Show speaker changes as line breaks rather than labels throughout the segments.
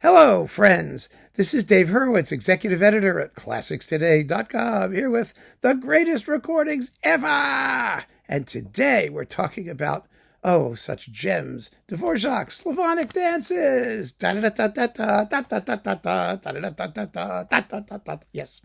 Hello, friends. This is Dave Hurwitz, executive editor at ClassicsToday.com, here with the greatest recordings ever. And today we're talking about, such gems, Dvořák, Slavonic dances. Yes.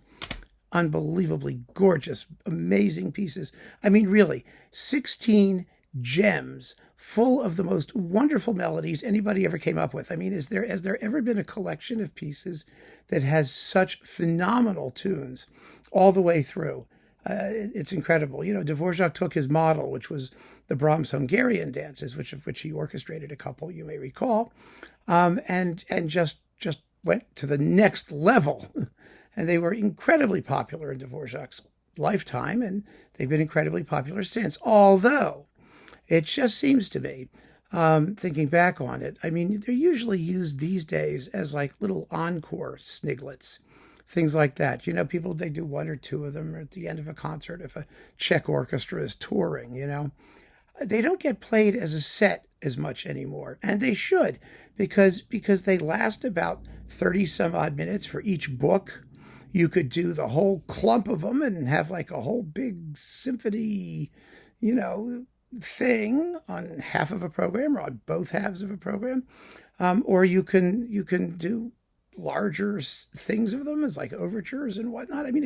Unbelievably gorgeous, amazing pieces. I mean, really, 16 gems full of the most wonderful melodies anybody ever came up with. I mean, has there ever been a collection of pieces that has such phenomenal tunes all the way through? It's incredible. You know, Dvořák took his model, which was the Brahms Hungarian dances, of which he orchestrated a couple, you may recall, and just went to the next level. And they were incredibly popular in Dvořák's lifetime, and they've been incredibly popular since. Although, it just seems to me, thinking back on it, I mean, they're usually used these days as like little encore sniglets, things like that. You know, they do one or two of them at the end of a concert if a Czech orchestra is touring, you know. They don't get played as a set as much anymore, and they should, because they last about 30 some odd minutes for each book. You could do the whole clump of them and have like a whole big symphony, you know, thing on half of a program or on both halves of a program, or you can do larger things of them as like overtures and whatnot. I mean,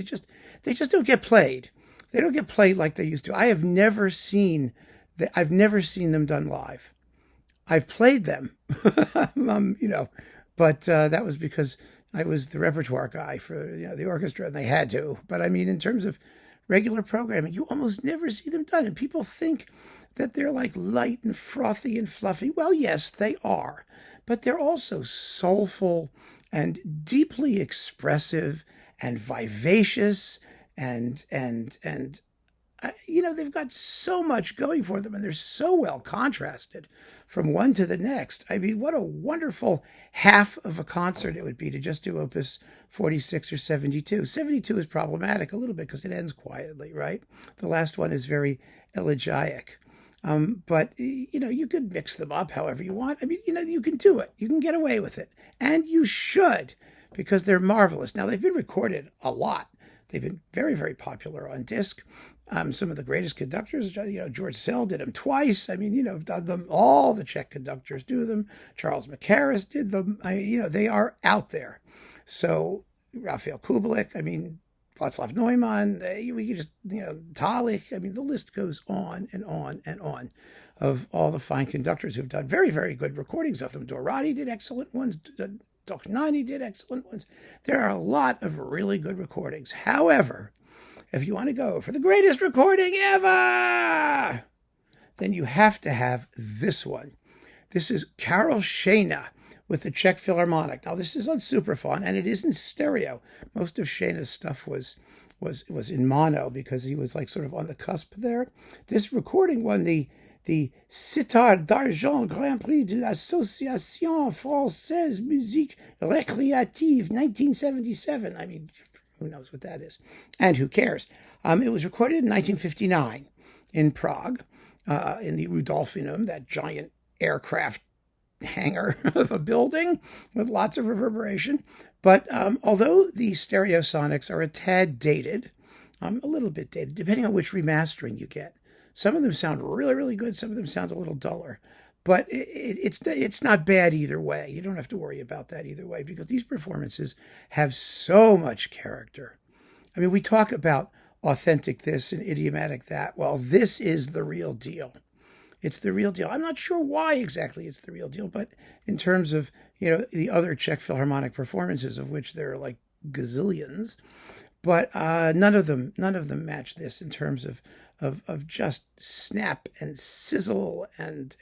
they just don't get played. They don't get played like they used to. I've never seen them done live. I've played them, you know, but that was because I was the repertoire guy for the orchestra, and they had to. But I mean, in terms of regular programming, you almost never see them done. And people think that they're like light and frothy and fluffy. Well, yes, they are. But they're also soulful and deeply expressive and vivacious and they've got so much going for them, and they're so well contrasted from one to the next. I mean, what a wonderful half of a concert it would be to just do Opus 46 or 72. 72 is problematic a little bit because it ends quietly, right? The last one is very elegiac. But, you could mix them up however you want. I mean, you can do it. You can get away with it. And you should, because they're marvelous. Now, they've been recorded a lot. They've been very, very popular on disc. Some of the greatest conductors, George Szell did them twice. I mean, done them. All the Czech conductors do them. Charles Macaris did them. They are out there. So Raphael Kubelik, I mean, Václav Neumann, we could just, Talik. I mean, the list goes on and on and on of all the fine conductors who've done very, very good recordings of them. Dorati did excellent ones. Dochnani did excellent ones. There are a lot of really good recordings. However, if you want to go for the greatest recording ever, then you have to have this one. This is Karel Šejna with the Czech Philharmonic. Now, this is on Supraphon, and it is in stereo. Most of Šejna's stuff was in mono because he was like sort of on the cusp there. This recording won the Sitar d'Argent Grand Prix de l'Association Française Musique Récréative 1977. I mean, who knows what that is? And who cares? It was recorded in 1959 in Prague, in the Rudolfinum, that giant aircraft hangar of a building with lots of reverberation. But although the stereosonics are a tad dated, a little bit dated, depending on which remastering you get. Some of them sound really, really good. Some of them sound a little duller. But it's not bad either way. You don't have to worry about that either way, because these performances have so much character. I mean, we talk about authentic this and idiomatic that. Well, this is the real deal. It's the real deal. I'm not sure why exactly it's the real deal, but in terms of, the other Czech Philharmonic performances, of which there are like gazillions, but none of them match this in terms of just snap and sizzle and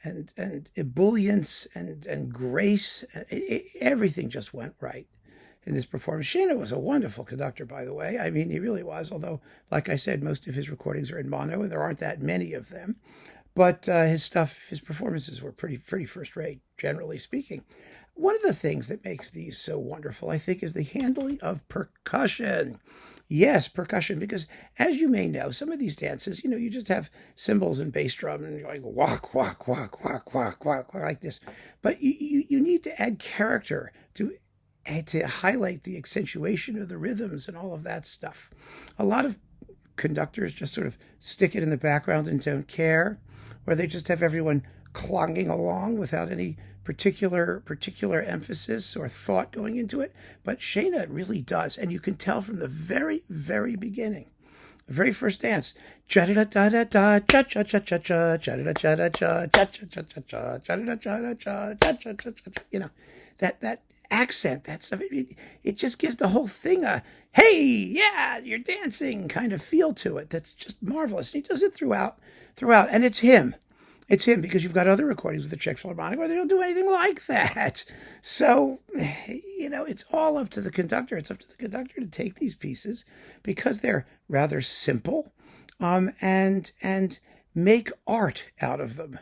ebullience and grace. Everything just went right in this performance. Šejna was a wonderful conductor, by the way. I mean, he really was, although, like I said, most of his recordings are in mono, and there aren't that many of them. But his performances were pretty first rate, generally speaking. One of the things that makes these so wonderful, I think, is the handling of percussion. Yes, percussion, because as you may know, some of these dances, you just have cymbals and bass drum and you're like walk, walk, walk, walk, walk, walk, like this. But you need to add character to highlight the accentuation of the rhythms and all of that stuff. A lot of conductors just sort of stick it in the background and don't care, or they just have everyone clogging along without any particular emphasis or thought going into it. But Šejna really does, and you can tell from the very, very beginning, the very first dance, that accent, that stuff, it just gives the whole thing a hey, yeah, you're dancing kind of feel to it. That's just marvelous. And he does it throughout, and it's him. It's him, because you've got other recordings with the Czech Philharmonic where they don't do anything like that. So, it's all up to the conductor. It's up to the conductor to take these pieces, because they're rather simple, and make art out of them,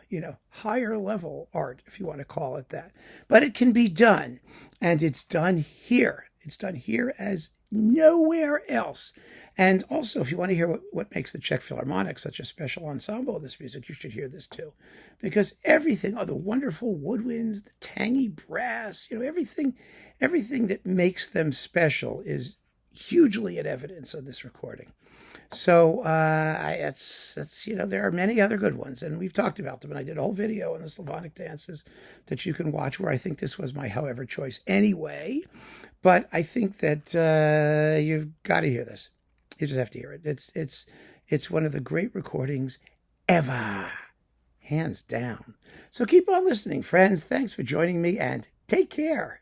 higher level art, if you want to call it that. But it can be done, and it's done here. It's done here as nowhere else. And also, if you want to hear what makes the Czech Philharmonic such a special ensemble of this music, you should hear this too. Because everything, the wonderful woodwinds, the tangy brass, everything that makes them special is hugely in evidence on this recording. So there are many other good ones, and we've talked about them, and I did a whole video on the Slavonic dances that you can watch, where I think this was my however choice anyway. But I think that you've got to hear this. You just have to hear it. It's one of the great recordings ever, hands down. So keep on listening, friends. Thanks for joining me, and take care.